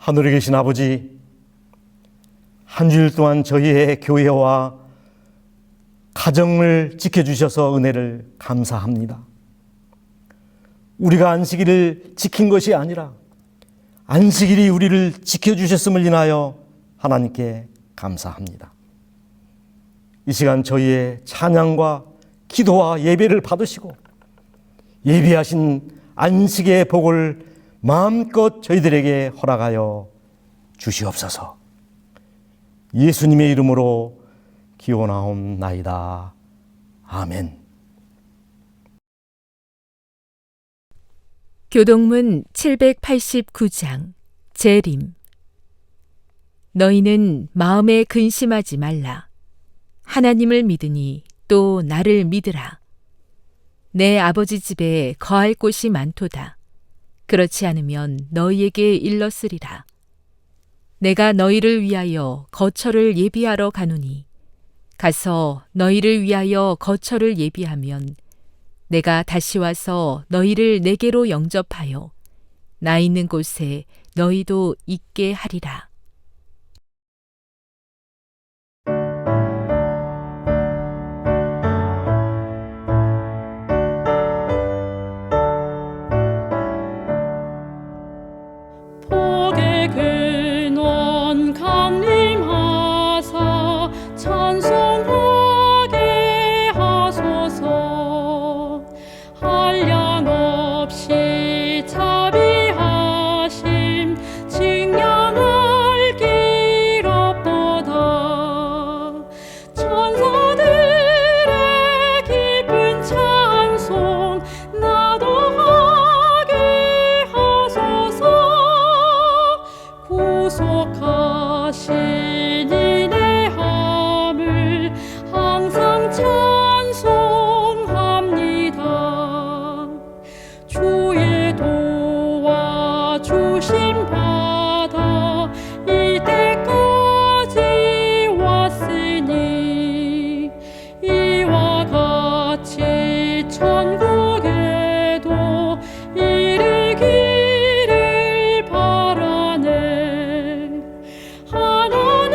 하늘에 계신 아버지, 한 주일 동안 저희의 교회와 가정을 지켜주셔서 은혜를 감사합니다. 우리가 안식일을 지킨 것이 아니라 안식일이 우리를 지켜주셨음을 인하여 하나님께 감사합니다. 이 시간 저희의 찬양과 기도와 예배를 받으시고 예비하신 안식의 복을 마음껏 저희들에게 허락하여 주시옵소서. 예수님의 이름으로 기원하옵나이다. 아멘. 교동문 789장 재림. 너희는 마음에 근심하지 말라. 하나님을 믿으니 또 나를 믿으라. 내 아버지 집에 거할 곳이 많도다. 그렇지 않으면 너희에게 일렀으리라. 내가 너희를 위하여 거처를 예비하러 가노니 가서 너희를 위하여 거처를 예비하면 내가 다시 와서 너희를 내게로 영접하여 나 있는 곳에 너희도 있게 하리라. 복의 근원 강림하사 찬송하게 하소서. 한량 없이 자비하심 증량할 길 없도다. 천사들의 기쁜 찬송 나도 하게 하소서. 구속하신 이내 함을 항상 찬송합니다. 주의 도와 주심 받아 이때까지 왔으니 이와 같이 천국에도 이르기를 바라네. 하나님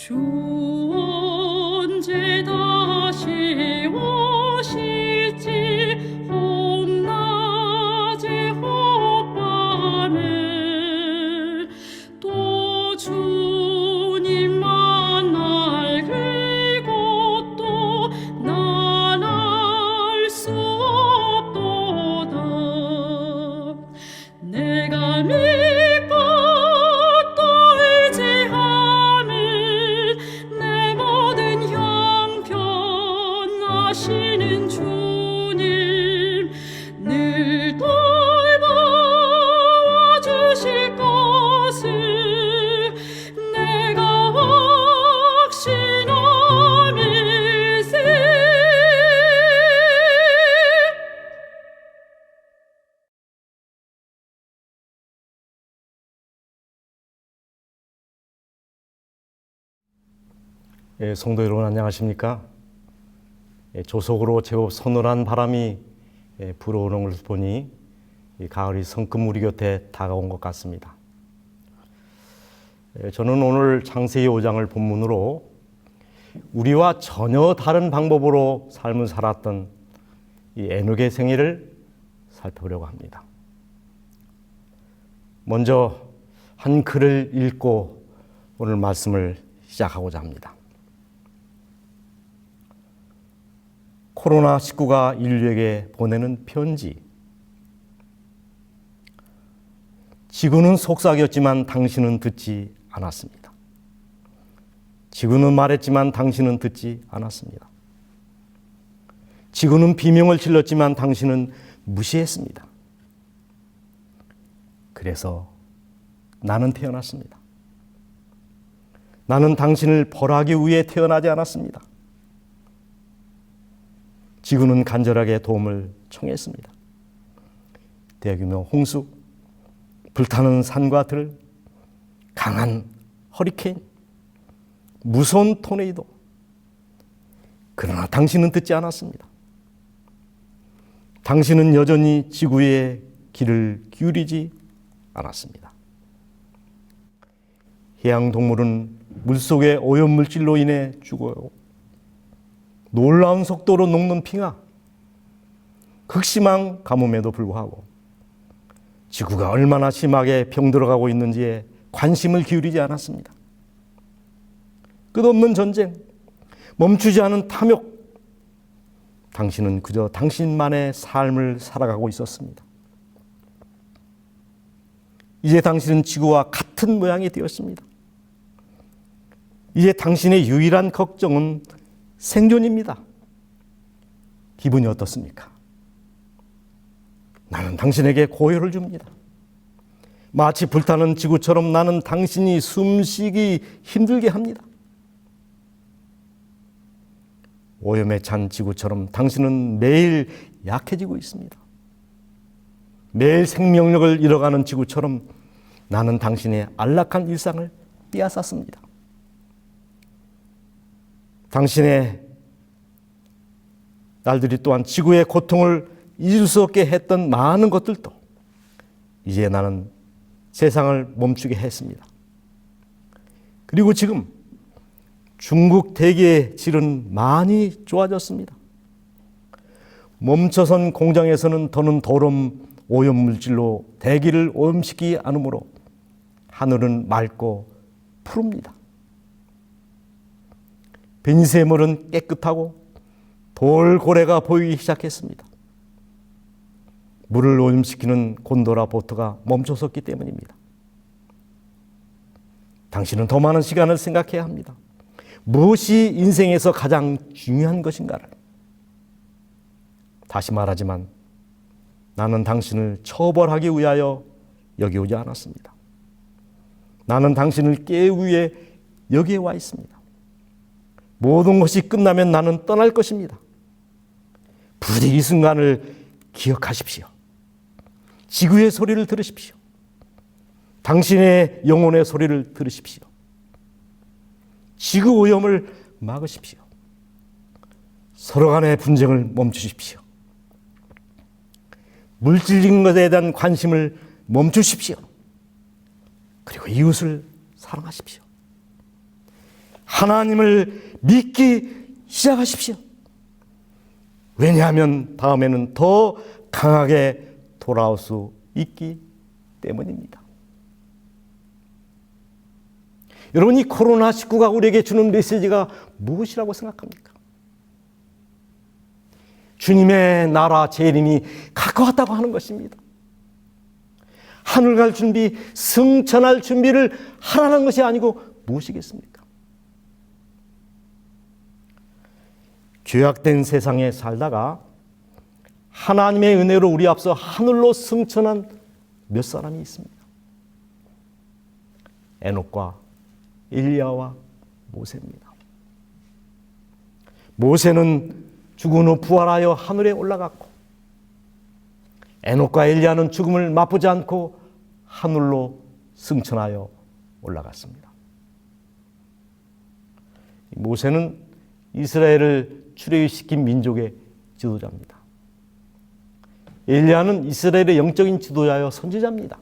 주 언제 다시 오실지 홍낮에 혹밤에 또 주님 만날 그곳도 난 알 수 없도다. 내가 믿고 또 의지함은 내 모든 형편하시는 주님 늘 돌보아 주실 것을 내가 확신함일세. 예, 성도 여러분 안녕하십니까? 예, 조속으로 제법 서늘한 바람이 불어오는 것을 보니 이 가을이 성큼 우리 곁에 다가온 것 같습니다. 저는 오늘 창세기 5장을 본문으로 우리와 전혀 다른 방법으로 삶을 살았던 이 에녹의 생애를 살펴보려고 합니다. 먼저 한 글을 읽고 오늘 말씀을 시작하고자 합니다. 코로나19가 인류에게 보내는 편지. 지구는 속삭였지만 당신은 듣지 않았습니다. 지구는 말했지만 당신은 듣지 않았습니다. 지구는 비명을 질렀지만 당신은 무시했습니다. 그래서 나는 태어났습니다. 나는 당신을 벌하기 위해 태어나지 않았습니다. 지구는 간절하게 도움을 청했습니다. 대규모 홍수, 불타는 산과 들, 강한 허리케인, 무서운 토네이도. 그러나 당신은 듣지 않았습니다. 당신은 여전히 지구의 길을 기울이지 않았습니다. 해양동물은 물속의 오염물질로 인해 죽어요. 놀라운 속도로 녹는 빙하, 극심한 가뭄에도 불구하고 지구가 얼마나 심하게 병들어가고 있는지에 관심을 기울이지 않았습니다. 끝없는 전쟁, 멈추지 않은 탐욕, 당신은 그저 당신만의 삶을 살아가고 있었습니다. 이제 당신은 지구와 같은 모양이 되었습니다. 이제 당신의 유일한 걱정은 생존입니다. 기분이 어떻습니까? 나는 당신에게 고요를 줍니다. 마치 불타는 지구처럼 나는 당신이 숨쉬기 힘들게 합니다. 오염에 찬 지구처럼 당신은 매일 약해지고 있습니다. 매일 생명력을 잃어가는 지구처럼 나는 당신의 안락한 일상을 빼앗았습니다. 당신의 날들이 또한 지구의 고통을 잊을 수 없게 했던 많은 것들도 이제 나는 세상을 멈추게 했습니다. 그리고 지금 중국 대기의 질은 많이 좋아졌습니다. 멈춰선 공장에서는 더는 더러운 오염물질로 대기를 오염시키지 않으므로 하늘은 맑고 푸릅니다. 빈새물은 깨끗하고 돌고래가 보이기 시작했습니다. 물을 오염시키는 곤도라 보트가 멈춰섰기 때문입니다. 당신은 더 많은 시간을 생각해야 합니다. 무엇이 인생에서 가장 중요한 것인가를. 다시 말하지만 나는 당신을 처벌하기 위하여 여기 오지 않았습니다. 나는 당신을 깨우기 위해 여기에 와 있습니다. 모든 것이 끝나면 나는 떠날 것입니다. 부디 이 순간을 기억하십시오. 지구의 소리를 들으십시오. 당신의 영혼의 소리를 들으십시오. 지구 오염을 막으십시오. 서로 간의 분쟁을 멈추십시오. 물질적인 것에 대한 관심을 멈추십시오. 그리고 이웃을 사랑하십시오. 하나님을 믿기 시작하십시오. 왜냐하면 다음에는 더 강하게 돌아올 수 있기 때문입니다. 여러분, 이 코로나19가 우리에게 주는 메시지가 무엇이라고 생각합니까? 주님의 나라 재림이 가까웠다고 하는 것입니다. 하늘 갈 준비, 승천할 준비를 하라는 것이 아니고 무엇이겠습니까? 죄악된 세상에 살다가 하나님의 은혜로 우리 앞서 하늘로 승천한 몇 사람이 있습니다. 에녹과 엘리야와 모세입니다. 모세는 죽은 후 부활하여 하늘에 올라갔고, 에녹과 엘리야는 죽음을 맛보지 않고 하늘로 승천하여 올라갔습니다. 모세는 이스라엘을 출애굽시킨 민족의 지도자입니다. 엘리야는 이스라엘의 영적인 지도자여 선지자입니다.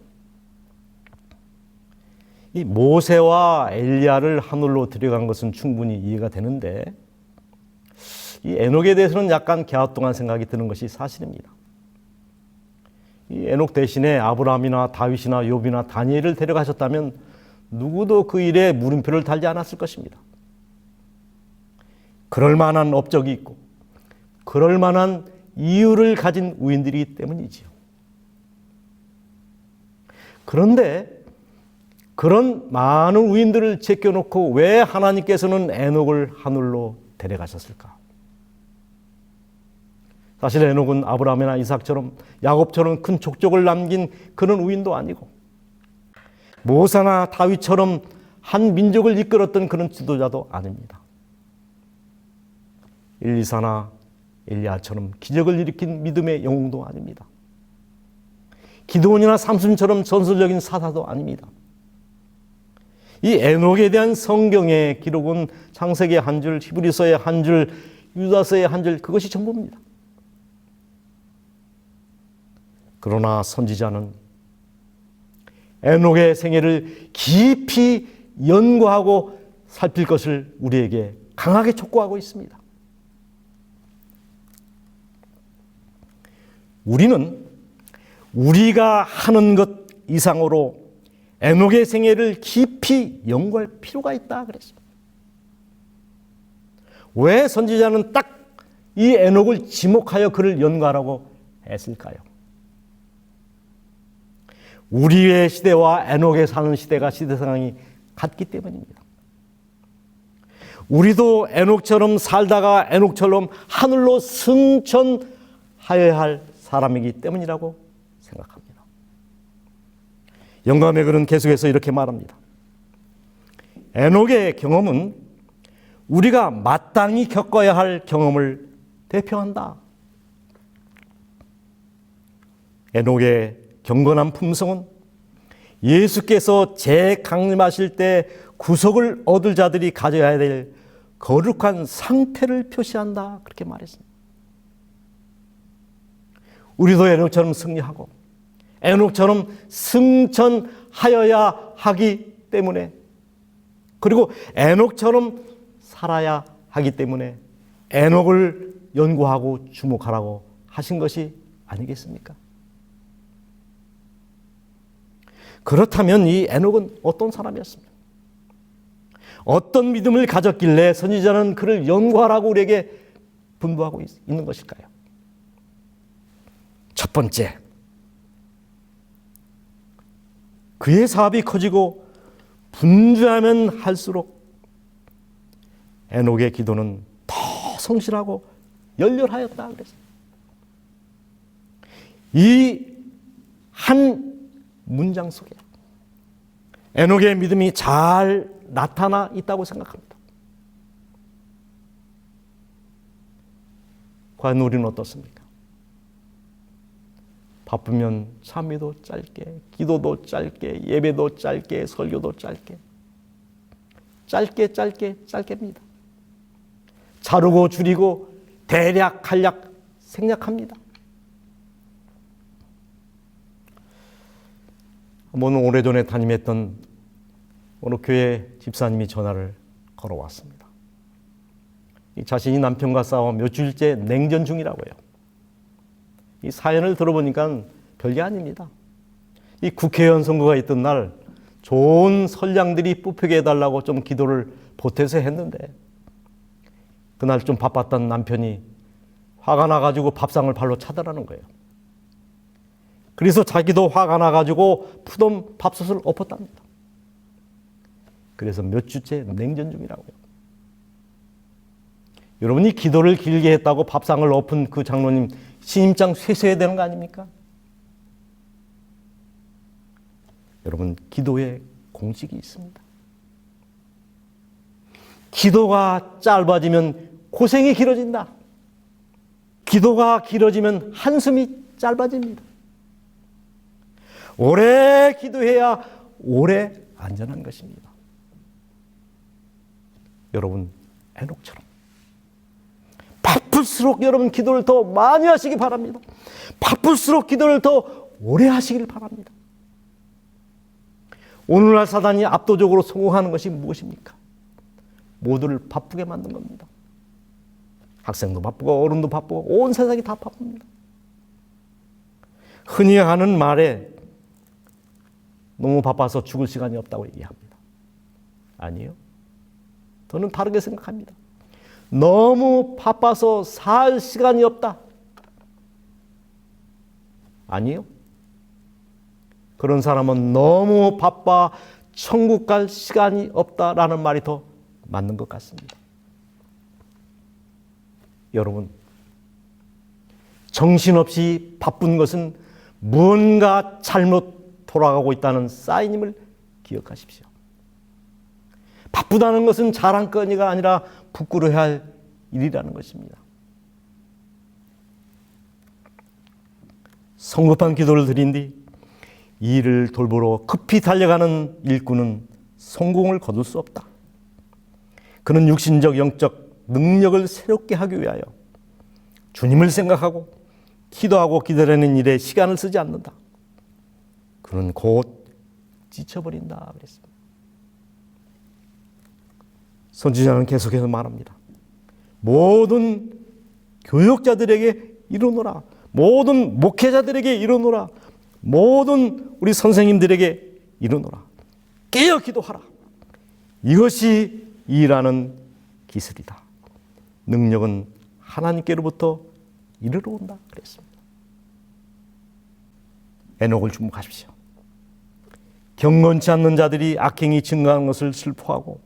이 모세와 엘리야를 하늘로 데려간 것은 충분히 이해가 되는데, 이 에녹에 대해서는 약간 갸우뚱한 생각이 드는 것이 사실입니다. 이 에녹 대신에 아브라함이나 다윗이나 욥이나 다니엘을 데려가셨다면 누구도 그 일에 물음표를 달지 않았을 것입니다. 그럴 만한 업적이 있고 그럴 만한 이유를 가진 우인들이기 때문이지요. 그런데 그런 많은 우인들을 제껴놓고 왜 하나님께서는 에녹을 하늘로 데려가셨을까? 사실 에녹은 아브라함이나 이삭처럼 야곱처럼 큰 족적을 남긴 그런 우인도 아니고, 모세나 다윗처럼 한 민족을 이끌었던 그런 지도자도 아닙니다. 엘리사나 엘리야처럼 기적을 일으킨 믿음의 영웅도 아닙니다. 기드온이나 삼손처럼 전설적인 사사도 아닙니다. 이 에녹에 대한 성경의 기록은 창세기 한 줄, 히브리서의 한 줄, 유다서의 한 줄, 그것이 전부입니다. 그러나 선지자는 에녹의 생애를 깊이 연구하고 살필 것을 우리에게 강하게 촉구하고 있습니다. 우리는 우리가 하는 것 이상으로 에녹의 생애를 깊이 연구할 필요가 있다 그랬습니다. 왜 선지자는 딱 이 에녹을 지목하여 그를 연구하라고 했을까요? 우리의 시대와 에녹에 사는 시대가 시대 상황이 같기 때문입니다. 우리도 에녹처럼 살다가 에녹처럼 하늘로 승천하여야 할 사람이기 때문이라고 생각합니다. 영감의 글은 계속해서 이렇게 말합니다. 에녹의 경험은 우리가 마땅히 겪어야 할 경험을 대표한다. 에녹의 경건한 품성은 예수께서 재강림하실 때 구속을 얻을 자들이 가져야 될 거룩한 상태를 표시한다. 그렇게 말했습니다. 우리도 에녹처럼 승리하고 에녹처럼 승천하여야 하기 때문에, 그리고 에녹처럼 살아야 하기 때문에 에녹을 연구하고 주목하라고 하신 것이 아니겠습니까? 그렇다면 이 에녹은 어떤 사람이었습니까? 어떤 믿음을 가졌길래 선지자는 그를 연구하라고 우리에게 분부하고 있는 것일까요? 첫 번째, 그의 사업이 커지고 분주하면 할수록 에녹의 기도는 더 성실하고 열렬하였다 그랬어요. 이 한 문장 속에 에녹의 믿음이 잘 나타나 있다고 생각합니다. 과연 우리는 어떻습니까? 바쁘면 참회도 짧게, 기도도 짧게, 예배도 짧게, 설교도 짧게입니다. 자르고 줄이고 대략 간략 생략합니다. 한번 오래전에 담임했던 어느 교회 집사님이 전화를 걸어왔습니다. 자신이 남편과 싸워 몇 주일째 냉전 중이라고요. 이 사연을 들어보니까 별게 아닙니다. 이 국회의원 선거가 있던 날 좋은 선량들이 뽑히게 해달라고 좀 기도를 보태서 했는데 그날 좀 바빴던 남편이 화가 나가지고 밥상을 발로 차더라는 거예요. 그래서 자기도 화가 나가지고 푸던 밥솥을 엎었답니다. 그래서 몇 주째 냉전 중이라고요. 여러분이 기도를 길게 했다고 밥상을 엎은 그 장로님 신임장 쇠퇴해야 되는 거 아닙니까? 여러분, 기도에 공식이 있습니다. 기도가 짧아지면 고생이 길어진다. 기도가 길어지면 한숨이 짧아집니다. 오래 기도해야 오래 안전한 것입니다. 여러분, 에녹처럼 바쁠수록 여러분 기도를 더 많이 하시기 바랍니다. 바쁠수록 기도를 더 오래 하시길 바랍니다. 오늘날 사단이 압도적으로 성공하는 것이 무엇입니까? 모두를 바쁘게 만든 겁니다. 학생도 바쁘고 어른도 바쁘고 온 세상이 다 바쁩니다. 흔히 하는 말에 너무 바빠서 죽을 시간이 없다고 얘기합니다. 아니요. 저는 다르게 생각합니다. 너무 바빠서 살 시간이 없다. 아니요. 그런 사람은 너무 바빠 천국 갈 시간이 없다라는 말이 더 맞는 것 같습니다. 여러분, 정신없이 바쁜 것은 무언가 잘못 돌아가고 있다는 사인임을 기억하십시오. 바쁘다는 것은 자랑거리가 아니라 부끄러워야 할 일이라는 것입니다. 성급한 기도를 드린 뒤 이 일을 돌보러 급히 달려가는 일꾼은 성공을 거둘 수 없다. 그는 육신적 영적 능력을 새롭게 하기 위하여 주님을 생각하고 기도하고 기다리는 일에 시간을 쓰지 않는다. 그는 곧 지쳐버린다 그랬습니다. 선지자는 계속해서 말합니다. 모든 교육자들에게 이루노라. 모든 목회자들에게 이루노라. 모든 우리 선생님들에게 이루노라. 깨어 기도하라. 이것이 일하는 기술이다. 능력은 하나님께로부터 이르러 온다 그랬습니다. 에녹을 주목하십시오. 경건치 않는 자들이 악행이 증가하는 것을 슬퍼하고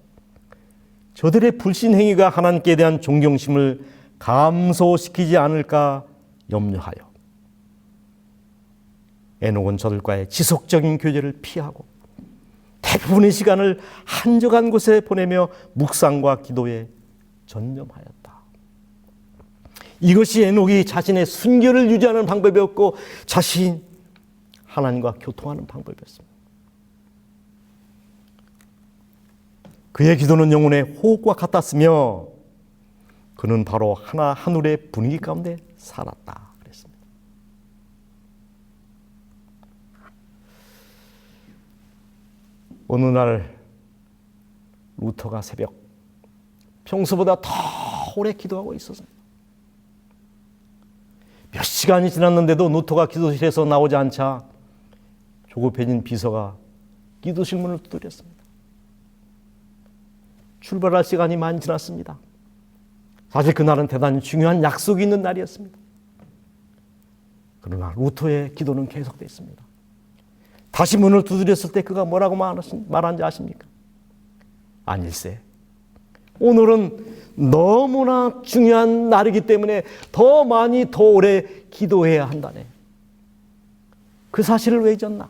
저들의 불신행위가 하나님께 대한 존경심을 감소시키지 않을까 염려하여 에녹은 저들과의 지속적인 교제를 피하고 대부분의 시간을 한적한 곳에 보내며 묵상과 기도에 전념하였다. 이것이 에녹이 자신의 순결을 유지하는 방법이었고 자신 하나님과 교통하는 방법이었습니다. 그의 기도는 영혼의 호흡과 같았으며 그는 바로 하늘의 분위기 가운데 살았다 그랬습니다. 어느 날 루터가 새벽 평소보다 더 오래 기도하고 있었습니다. 몇 시간이 지났는데도 루터가 기도실에서 나오지 않자 조급해진 비서가 기도실 문을 두드렸습니다. 출발할 시간이 많이 지났습니다. 사실 그날은 대단히 중요한 약속이 있는 날이었습니다. 그러나 루터의 기도는 계속됐습니다. 다시 문을 두드렸을 때 그가 뭐라고 말한지 아십니까? 아닐세. 오늘은 너무나 중요한 날이기 때문에 더 많이 더 오래 기도해야 한다네. 그 사실을 왜 잊었나?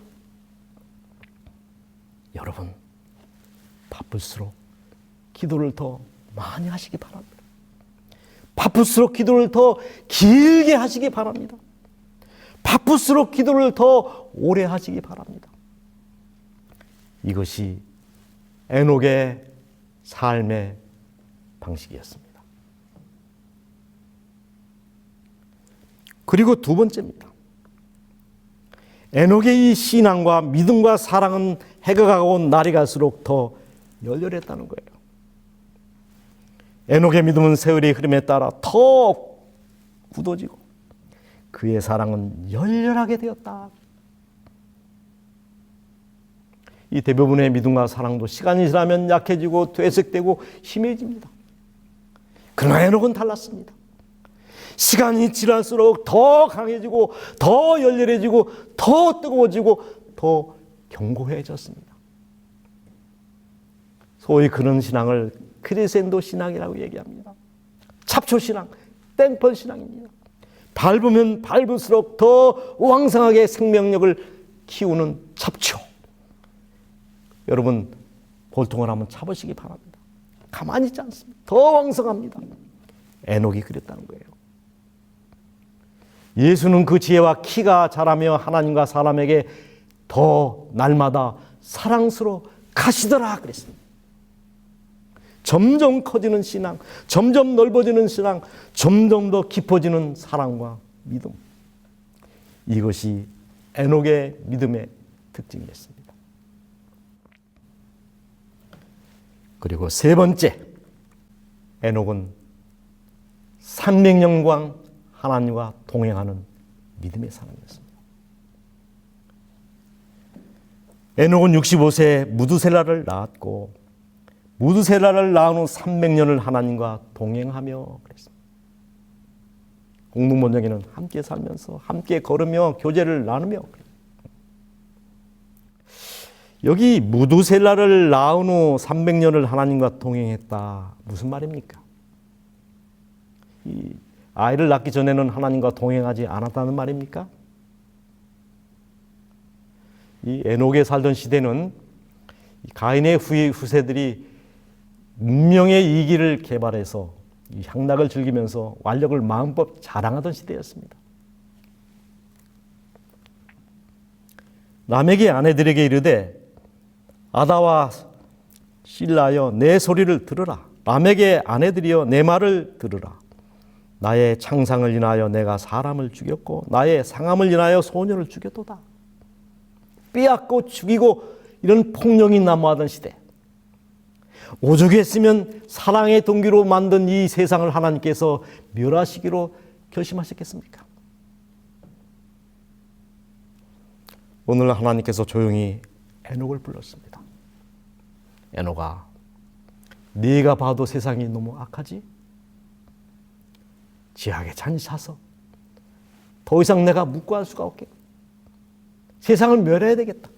여러분, 바쁠수록 기도를 더 많이 하시기 바랍니다. 바쁠수록 기도를 더 길게 하시기 바랍니다. 바쁠수록 기도를 더 오래 하시기 바랍니다. 이것이 에녹의 삶의 방식이었습니다. 그리고 두 번째입니다. 에녹의 이 신앙과 믿음과 사랑은 해가 가고 날이 갈수록 더 열렬했다는 거예요. 에녹의 믿음은 세월의 흐름에 따라 더 굳어지고 그의 사랑은 열렬하게 되었다. 이 대부분의 믿음과 사랑도 시간이 지나면 약해지고 퇴색되고 희미해집니다. 그러나 에녹은 달랐습니다. 시간이 지날수록 더 강해지고 더 열렬해지고 더 뜨거워지고 더 견고해졌습니다. 소위 그런 신앙을 크리센도 신앙이라고 얘기합니다. 잡초 신앙, 땡벌 신앙입니다. 밟으면 밟을수록 더 왕성하게 생명력을 키우는 잡초. 여러분 볼통을 한번 차보시기 바랍니다. 가만히 있지 않습니다. 더 왕성합니다. 에녹이 그랬다는 거예요. 예수는 그 지혜와 키가 자라며 하나님과 사람에게 더 날마다 사랑스러워 가시더라 그랬습니다. 점점 커지는 신앙, 점점 넓어지는 신앙, 점점 더 깊어지는 사랑과 믿음. 이것이 에녹의 믿음의 특징이었습니다. 그리고 세 번째, 에녹은 300년간 하나님과 동행하는 믿음의 사람이었습니다. 에녹은 65세에 무두셀라를 낳았고 무두셀라를 낳은 후 300년을 하나님과 동행하며 그랬습니다. 공동번역에는 함께 살면서 함께 걸으며 교제를 나누며 여기 무두셀라를 낳은 후 300년을 하나님과 동행했다. 무슨 말입니까? 이 아이를 낳기 전에는 하나님과 동행하지 않았다는 말입니까? 이 에녹에 살던 시대는 가인의 후세들이 문명의 이기를 개발해서 이 향락을 즐기면서 완력을 마음껏 자랑하던 시대였습니다. 람에게 아내들에게 이르되 아다와 실라여 내 소리를 들으라. 람에게 아내들이여 내 말을 들으라. 나의 창상을 인하여 내가 사람을 죽였고 나의 상함을 인하여 소년을 죽였도다. 빼앗고 죽이고 이런 폭력이 난무하던 시대. 오죽했으면 사랑의 동기로 만든 이 세상을 하나님께서 멸하시기로 결심하셨겠습니까? 오늘 하나님께서 조용히 에녹을 불렀습니다. 에녹아, 네가 봐도 세상이 너무 악하지? 지하게 잔이 차서 더 이상 내가 묵고할 수가 없게 세상을 멸해야 되겠다.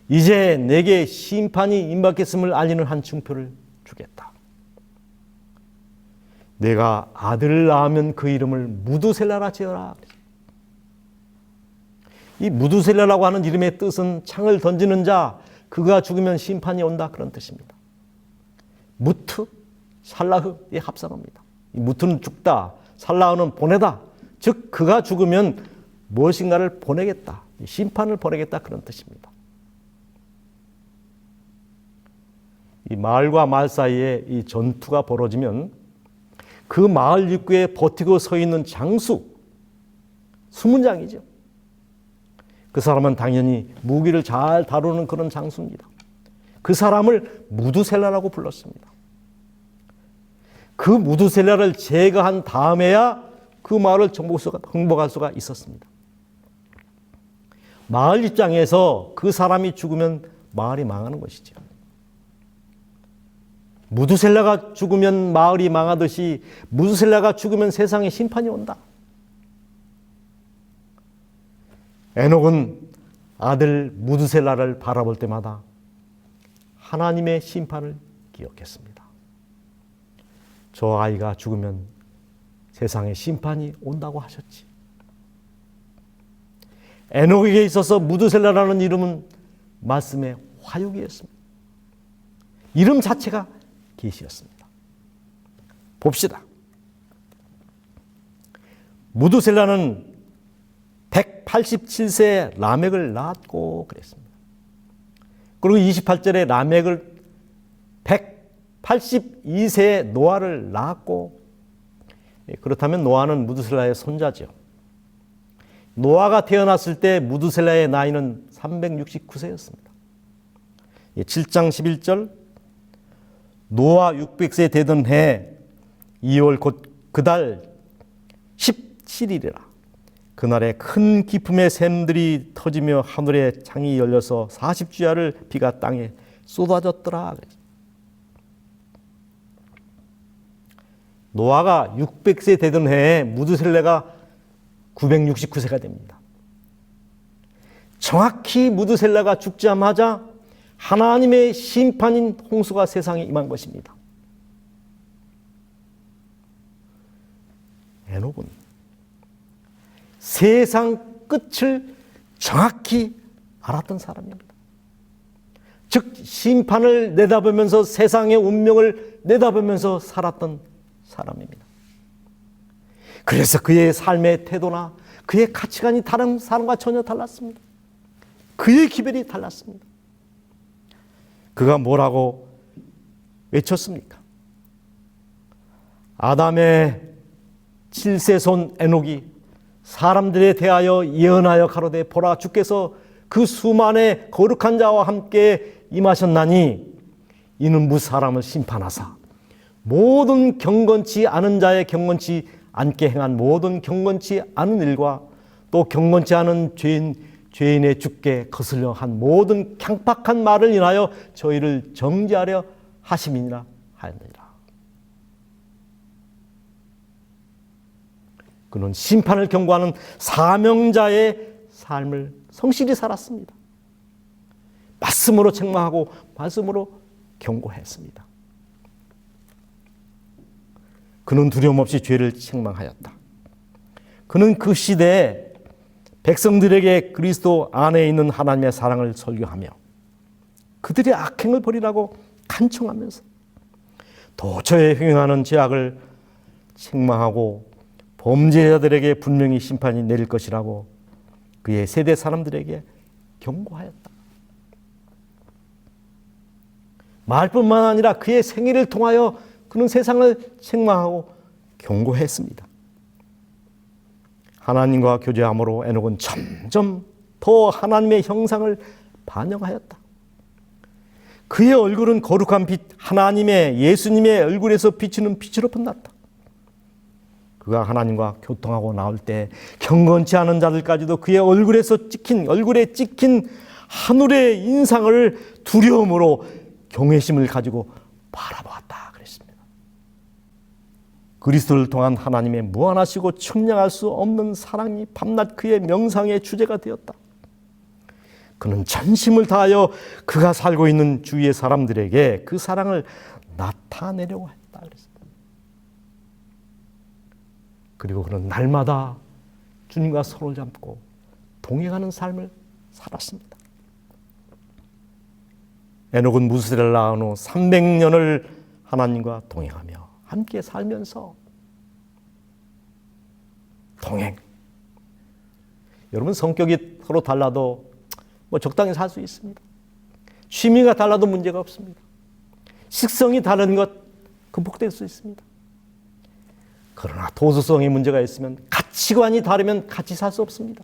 이제 내게 심판이 임박했음을 알리는 한 증표를 주겠다. 내가 아들을 낳으면 그 이름을 무두셀라라 지어라. 이 무두셀라라고 하는 이름의 뜻은 창을 던지는 자, 그가 죽으면 심판이 온다 그런 뜻입니다. 무트, 살라흐의 합성어입니다. 이 무트는 죽다, 살라흐는 보내다. 즉 그가 죽으면 무엇인가를 보내겠다, 심판을 보내겠다 그런 뜻입니다. 이 마을과 마을 사이에 이 전투가 벌어지면 그 마을 입구에 버티고 서 있는 장수, 수문장이죠. 그 사람은 당연히 무기를 잘 다루는 그런 장수입니다. 그 사람을 무두셀라라고 불렀습니다. 그 무두셀라를 제거한 다음에야 그 마을을 정복할 수가 있었습니다. 마을 입장에서 그 사람이 죽으면 마을이 망하는 것이죠. 무두셀라가 죽으면 마을이 망하듯이 무두셀라가 죽으면 세상에 심판이 온다. 에녹은 아들 무두셀라를 바라볼 때마다 하나님의 심판을 기억했습니다. 저 아이가 죽으면 세상에 심판이 온다고 하셨지. 에녹에게 있어서 무두셀라라는 이름은 말씀의 화육이었습니다. 이름 자체가 계시였습니다. 봅시다. 무두셀라는 187세에 라멕을 낳았고 그랬습니다. 그리고 28절에 라멕을 182세에 노아를 낳았고, 그렇다면 노아는 무두셀라의 손자죠. 노아가 태어났을 때 무두셀라의 나이는 369세였습니다. 7장 11절 노아 600세 되던 해 2월 곧 그달 17일이라 그날에 큰 기품의 샘들이 터지며 하늘에 창이 열려서 40주야를 비가 땅에 쏟아졌더라. 노아가 600세 되던 해에 무드셀라가 969세가 됩니다. 정확히 무드셀라가 죽자마자 하나님의 심판인 홍수가 세상에 임한 것입니다. 에녹은 세상 끝을 정확히 알았던 사람입니다. 즉 심판을 내다보면서 세상의 운명을 내다보면서 살았던 사람입니다. 그래서 그의 삶의 태도나 그의 가치관이 다른 사람과 전혀 달랐습니다. 그의 기별이 달랐습니다. 그가 뭐라고 외쳤습니까? 아담의 7세 손 에녹이 사람들에 대하여 예언하여 가로되 보라 주께서 그 수만의 거룩한 자와 함께 임하셨나니 이는 무 사람을 심판하사 모든 경건치 않은 자의 경건치 않게 행한 모든 경건치 않은 일과 또 경건치 않은 죄인의 주께 거슬려 한 모든 강팍한 말을 인하여 저희를 정죄하려 하심이니라 하였느니라. 그는 심판을 경고하는 사명자의 삶을 성실히 살았습니다. 말씀으로 책망하고 말씀으로 경고했습니다. 그는 두려움 없이 죄를 책망하였다. 그는 그 시대에 백성들에게 그리스도 안에 있는 하나님의 사랑을 설교하며 그들의 악행을 버리라고 간청하면서 도처에 횡행하는 죄악을 책망하고 범죄자들에게 분명히 심판이 내릴 것이라고 그의 세대 사람들에게 경고하였다. 말뿐만 아니라 그의 생애를 통하여 그는 세상을 책망하고 경고했습니다. 하나님과 교제함으로 에녹은 점점 더 하나님의 형상을 반영하였다. 그의 얼굴은 거룩한 빛, 하나님의 예수님의 얼굴에서 비치는 빛으로 빛났다. 그가 하나님과 교통하고 나올 때 경건치 않은 자들까지도 그의 얼굴에 찍힌 하늘의 인상을 두려움으로 경외심을 가지고 바라보았다 그랬습니다. 그리스도를 통한 하나님의 무한하시고 측량할 수 없는 사랑이 밤낮 그의 명상의 주제가 되었다. 그는 전심을 다하여 그가 살고 있는 주위의 사람들에게 그 사랑을 나타내려고 했다 그랬습니다. 그리고 그는 날마다 주님과 손을 잡고 동행하는 삶을 살았습니다. 에녹은 무드셀라를 낳은 후 300년을 하나님과 동행하며 함께 살면서 동행. 여러분 성격이 서로 달라도 적당히 살 수 있습니다. 취미가 달라도 문제가 없습니다. 식성이 다른 것 극복될 수 있습니다. 그러나 도수성의 문제가 있으면 가치관이 다르면 같이 살 수 없습니다.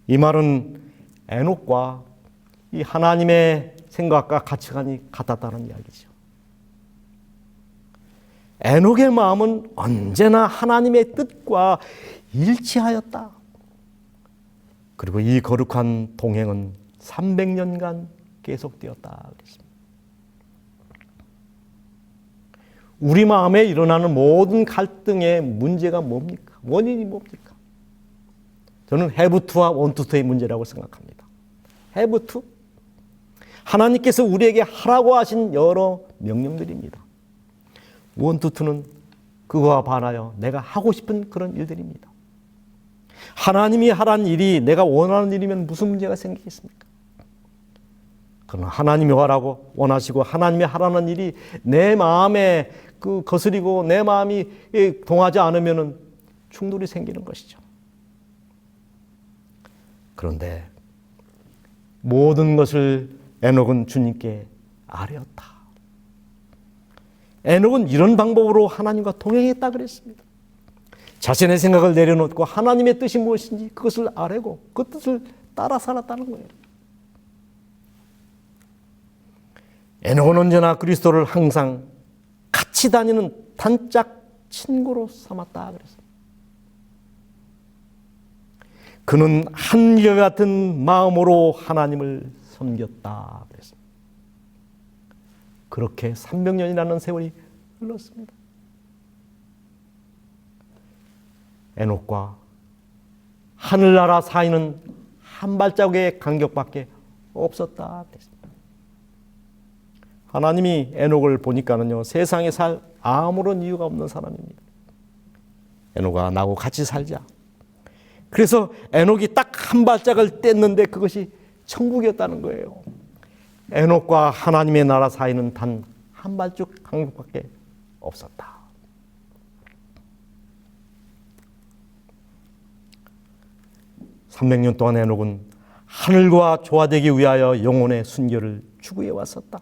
이 말은 에녹과 이 하나님의 생각과 가치관이 같았다는 이야기죠. 에녹의 마음은 언제나 하나님의 뜻과 일치하였다. 그리고 이 거룩한 동행은 300년간 계속되었다 그랬습니다. 우리 마음에 일어나는 모든 갈등의 문제가 뭡니까? 원인이 뭡니까? 저는 have to와 want to의 문제라고 생각합니다. have to? 하나님께서 우리에게 하라고 하신 여러 명령들입니다. want to는 그거와 반하여 내가 하고 싶은 그런 일들입니다. 하나님이 하라는 일이 내가 원하는 일이면 무슨 문제가 생기겠습니까? 그러나 하나님이 하라고 원하시고 하나님이 하라는 일이 내 마음에 거스리고 내 마음이 동하지 않으면 충돌이 생기는 것이죠. 그런데 모든 것을 에녹은 주님께 아뢰었다. 에녹은 이런 방법으로 하나님과 동행했다 그랬습니다. 자신의 생각을 내려놓고 하나님의 뜻이 무엇인지 그것을 아뢰고 그 뜻을 따라 살았다는 거예요. 에녹은 언제나 그리스도를 항상 같이 다니는 단짝 친구로 삼았다 그랬습니다. 그는 한결 같은 마음으로 하나님을 섬겼다 그랬습니다. 그렇게 300년이라는 세월이 흘렀습니다. 에녹과 하늘나라 사이는 한 발자국의 간격밖에 없었다 그랬습니다. 하나님이 에녹을 보니까는요, 세상에 살 아무런 이유가 없는 사람입니다. 에녹아, 나하고 같이 살자. 그래서 에녹이 딱 한 발짝을 뗐는데 그것이 천국이었다는 거예요. 에녹과 하나님의 나라 사이는 단 한 발짝 간격밖에 없었다. (300년) 동안 에녹은 하늘과 조화되기 위하여 영혼의 순결을 추구해 왔었다.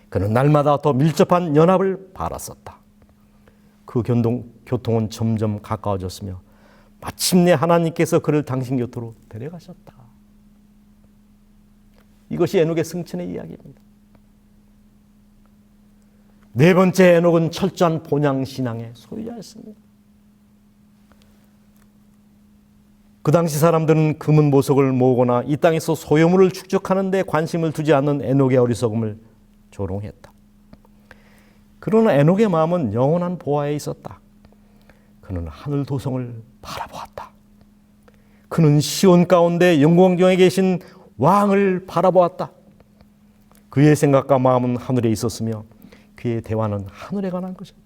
그는 날마다 더 밀접한 연합을 바랐었다. 그 교통은 점점 가까워졌으며 마침내 하나님께서 그를 당신 곁으로 데려가셨다. 이것이 에녹의 승천의 이야기입니다. 네 번째, 에녹은 철저한 본향신앙의 소유자였습니다. 그 당시 사람들은 금은 보석을 모으거나 이 땅에서 소유물을 축적하는 데 관심을 두지 않는 에녹의 어리석음을 조롱했다. 그러나 에녹의 마음은 영원한 보화에 있었다. 그는 하늘 도성을 바라보았다. 그는 시온 가운데 영광중에 계신 왕을 바라보았다. 그의 생각과 마음은 하늘에 있었으며 그의 대화는 하늘에 관한 것이었다.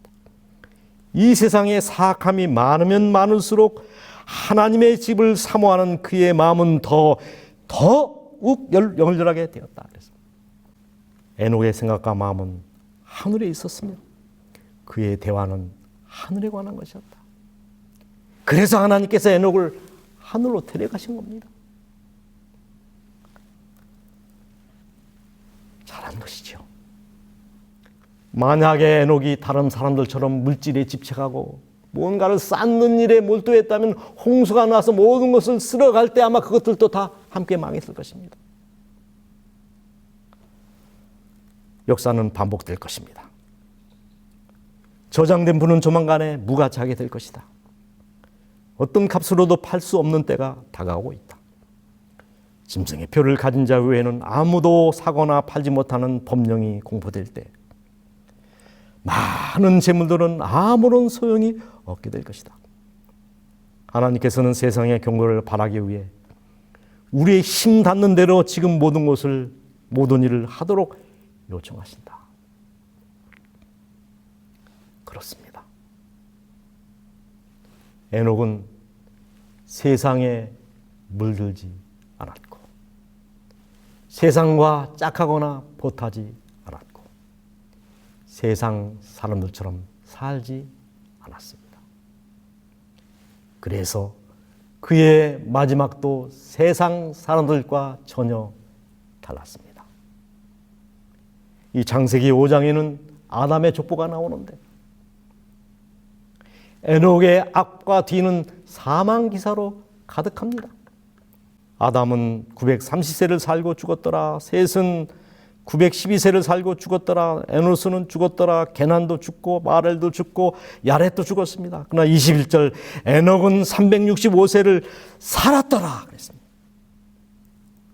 이 세상에 사악함이 많으면 많을수록 하나님의 집을 사모하는 그의 마음은 더욱 열렬하게 되었다. 에녹의 생각과 마음은 하늘에 있었으며 그의 대화는 하늘에 관한 것이었다. 그래서 하나님께서 에녹을 하늘로 데려가신 겁니다. 잘한 것이죠. 만약에 에녹이 다른 사람들처럼 물질에 집착하고 뭔가를 쌓는 일에 몰두했다면 홍수가 나서 모든 것을 쓸어갈 때 아마 그것들도 다 함께 망했을 것입니다. 역사는 반복될 것입니다. 저장된 분은 조만간에 무가치하게 될 것이다. 어떤 값으로도 팔 수 없는 때가 다가오고 있다. 짐승의 표를 가진 자 외에는 아무도 사거나 팔지 못하는 법령이 공포될 때 많은 재물들은 아무런 소용이 없게 될 것이다. 하나님께서는 세상의 경고를 바라기 위해 우리의 힘 닿는 대로 지금 모든 일을 하도록 요청하신다. 그렇습니다. 에녹은 세상에 물들지 않았고 세상과 짝하거나 보타지 않았고 세상 사람들처럼 살지 않았습니다. 그래서 그의 마지막도 세상 사람들과 전혀 달랐습니다. 이 창세기 5장에는 아담의 족보가 나오는데 에녹의 앞과 뒤는 사망 기사로 가득합니다. 아담은 930세를 살고 죽었더라. 셋은 912세를 살고 죽었더라. 에노스는 죽었더라. 게난도 죽고 마렐도 죽고 야렛도 죽었습니다. 그러나 21절 에녹은 365세를 살았더라 그랬습니다.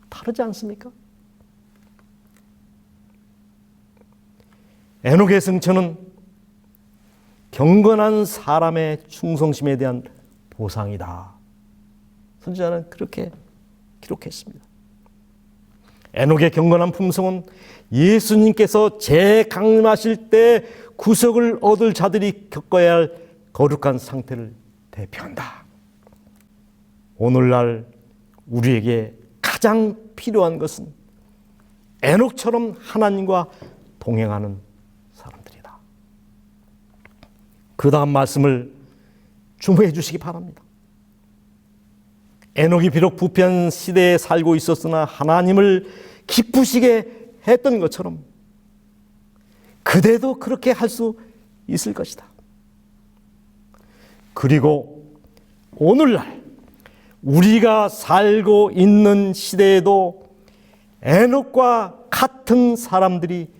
다르지 않습니까? 에녹의 승천은 경건한 사람의 충성심에 대한 보상이다. 선지자는 그렇게 기록했습니다. 에녹의 경건한 품성은 예수님께서 재강림하실 때 구속을 얻을 자들이 겪어야 할 거룩한 상태를 대표한다. 오늘날 우리에게 가장 필요한 것은 에녹처럼 하나님과 동행하는 사람들이다. 그 다음 말씀을 주목해 주시기 바랍니다. 에녹이 비록 부패한 시대에 살고 있었으나 하나님을 기쁘시게 했던 것처럼 그대도 그렇게 할 수 있을 것이다. 그리고 오늘날 우리가 살고 있는 시대에도 에녹과 같은 사람들이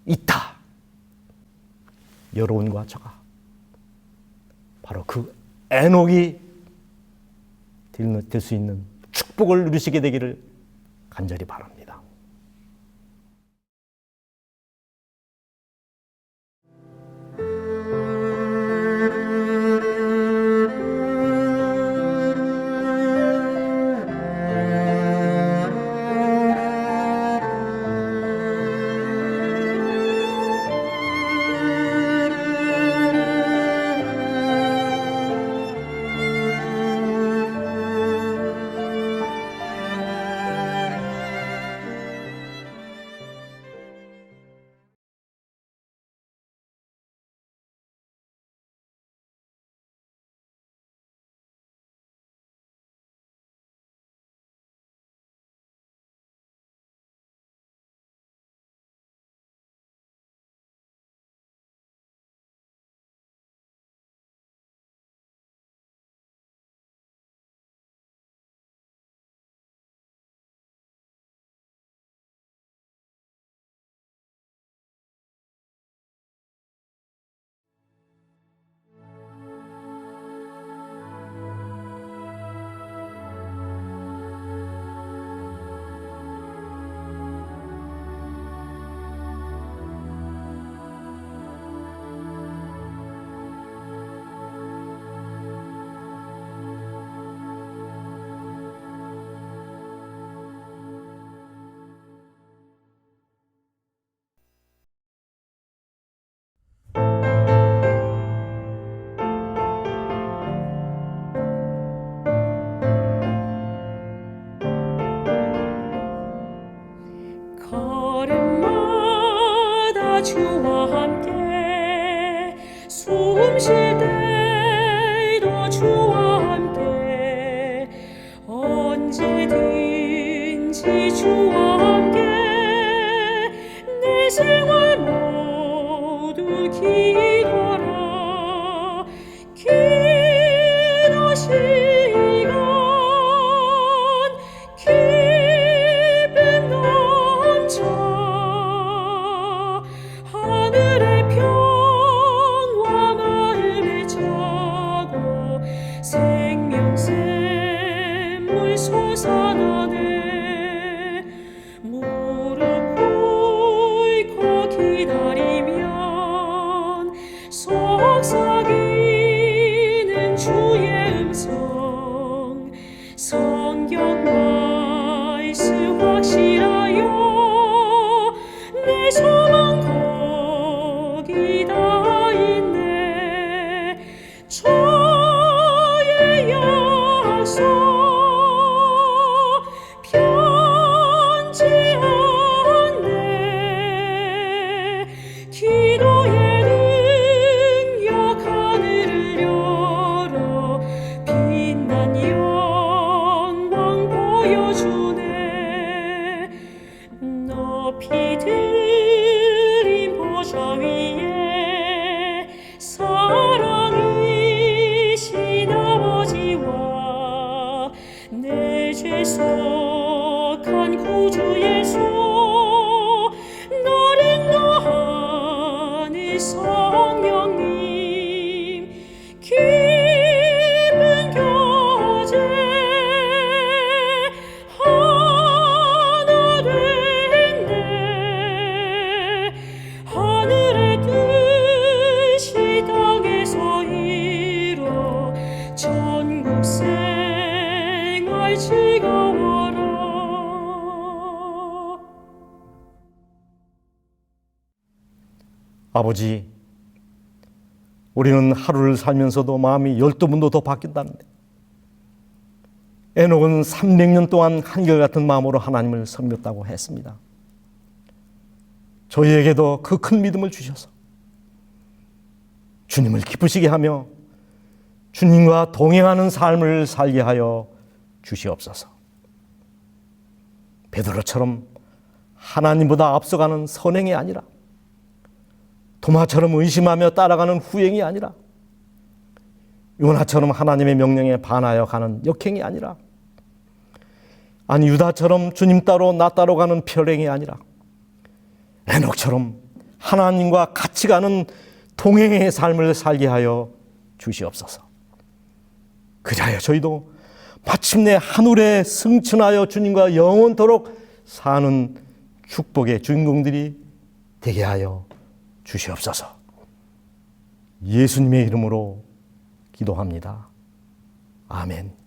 있다. 여러분과 저가 바로 그 에녹이 될 수 있는 축복을 누리시게 되기를 간절히 바랍니다. 걸음마다 주와 함께 숨 쉴 때도 주와 함께 언제든지 주와 함께 내 생활 모두 기도하라. 기도 시간 기쁨 넘쳐 하늘의 평화 마음에 차고 생명샘물 솟아나네. 무릎 꿇고 기다리면 속삭이는 주의 음성. 성경 말씀 확실하여 내 소망 거기 다 있네. 저의 약속 편치 않네. 기도의 능력 하늘을 열어 빛난 영광 보여주네. 높이 들린 보좌 위에 사랑이신 아버지와 내 죄 속한 구주 예수 나를 인도하는 성령님 기쁜 교제 하나 됐네. 하늘의 뜻이 땅에서 이뤄 천국 생활 즐거워라. 아버지, 우리는 하루를 살면서도 마음이 12번도 더 바뀐다는데 에녹은 300년 동안 한결같은 마음으로 하나님을 섬겼다고 했습니다. 저희에게도 그 큰 믿음을 주셔서 주님을 기쁘시게 하며 주님과 동행하는 삶을 살게 하여 주시옵소서. 베드로처럼 하나님보다 앞서가는 선행이 아니라 도마처럼 의심하며 따라가는 후행이 아니라 요나처럼 하나님의 명령에 반하여 가는 역행이 아니라 유다처럼 주님 따로 나 따로 가는 편행이 아니라 에녹처럼 하나님과 같이 가는 동행의 삶을 살게 하여 주시옵소서. 그리하여 저희도 마침내 하늘에 승천하여 주님과 영원토록 사는 축복의 주인공들이 되게 하여 주시옵소서. 예수님의 이름으로 기도합니다. 아멘.